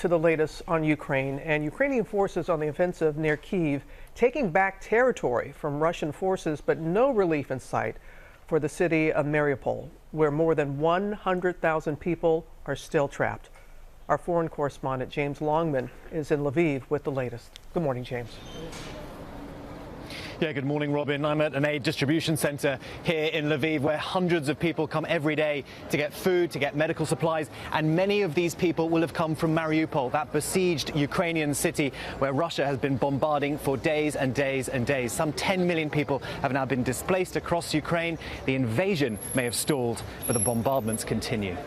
To the latest on Ukraine, and Ukrainian forces on the offensive near Kyiv taking back territory from Russian forces, but no relief in sight for the city of Mariupol, where more than 100,000 people are still trapped. Our foreign correspondent James Longman is in Lviv with the latest. Good morning, James. Yeah, good morning, Robin. I'm at an aid distribution center here in Lviv where hundreds of people come every day to get food, to get medical supplies, and many of these people will have come from Mariupol, that besieged Ukrainian city where Russia has been bombarding for days and days and days. Some 10 million people have now been displaced across Ukraine. The invasion may have stalled, but the bombardments continue.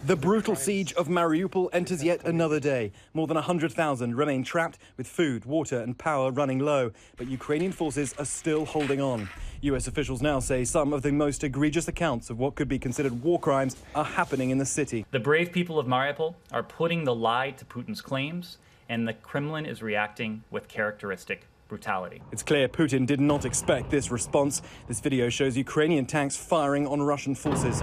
The brutal siege of Mariupol enters yet another day. More than 100,000 remain trapped with food, water and power running low. But Ukrainian forces are still holding on. US officials now say some of the most egregious accounts of what could be considered war crimes are happening in the city. The brave people of Mariupol are putting the lie to Putin's claims, and the Kremlin is reacting with characteristic brutality. It's clear Putin did not expect this response. This video shows Ukrainian tanks firing on Russian forces.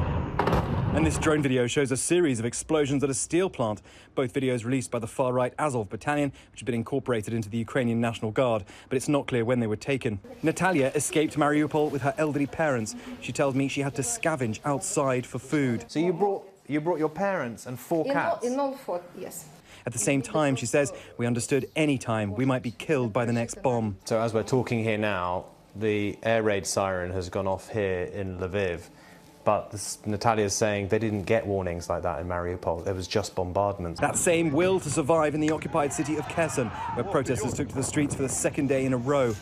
And this drone video shows a series of explosions at a steel plant. Both videos released by the far-right Azov battalion, which had been incorporated into the Ukrainian National Guard. But it's not clear when they were taken. Natalia escaped Mariupol with her elderly parents. She tells me she had to scavenge outside for food. So you brought your parents and four cats? In all four, yes. At the same time, she says, we understood any time we might be killed by the next bomb. So as we're talking here now, the air raid siren has gone off here in Lviv. But Natalia's saying they didn't get warnings like that in Mariupol. It was just bombardments. That same will to survive in the occupied city of Kherson, where protesters took to the streets for the second day in a row.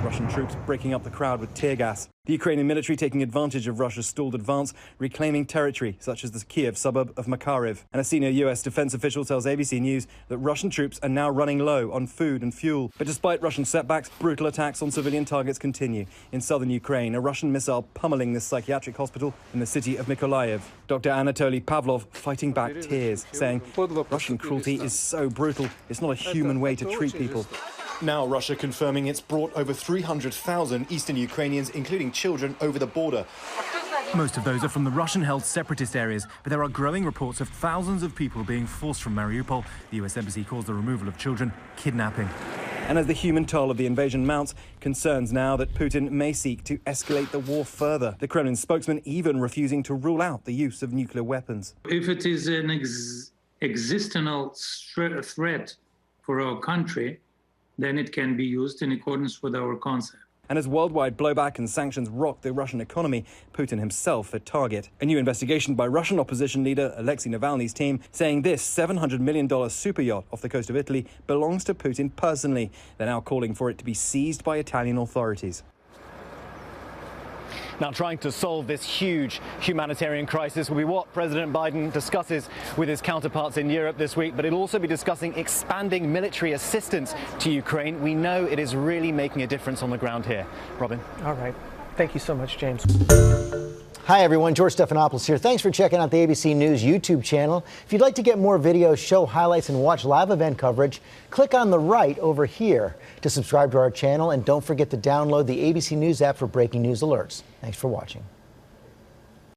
Russian troops breaking up the crowd with tear gas. The Ukrainian military taking advantage of Russia's stalled advance, reclaiming territory, such as the Kiev suburb of Makariv. And a senior US defense official tells ABC News that Russian troops are now running low on food and fuel. But despite Russian setbacks, brutal attacks on civilian targets continue. In southern Ukraine, a Russian missile pummeling this psychiatric hospital in the city of Mykolaiv. Dr. Anatoly Pavlov fighting back tears, saying Russian cruelty is so brutal, it's not a human way to treat people. Now Russia confirming it's brought over 300,000 eastern Ukrainians, including children, over the border. Most of those are from the Russian-held separatist areas, but there are growing reports of thousands of people being forced from Mariupol. The US Embassy calls the removal of children kidnapping. And as the human toll of the invasion mounts, concerns now that Putin may seek to escalate the war further. The Kremlin spokesman even refusing to rule out the use of nuclear weapons. If it is an existential threat for our country, then it can be used in accordance with our concept. And as worldwide blowback and sanctions rock the Russian economy, Putin himself a target. A new investigation by Russian opposition leader Alexei Navalny's team saying this $700 million super yacht off the coast of Italy belongs to Putin personally. They're now calling for it to be seized by Italian authorities. Now, trying to solve this huge humanitarian crisis will be what President Biden discusses with his counterparts in Europe this week, but he'll also be discussing expanding military assistance to Ukraine. We know it is really making a difference on the ground here. Robin. All right. Thank you so much, James. Hi, everyone. George Stephanopoulos here. Thanks for checking out the ABC News YouTube channel. If you'd like to get more videos, show highlights, and watch live event coverage, click on the right over here to subscribe to our channel. And don't forget to download the ABC News app for breaking news alerts. Thanks for watching.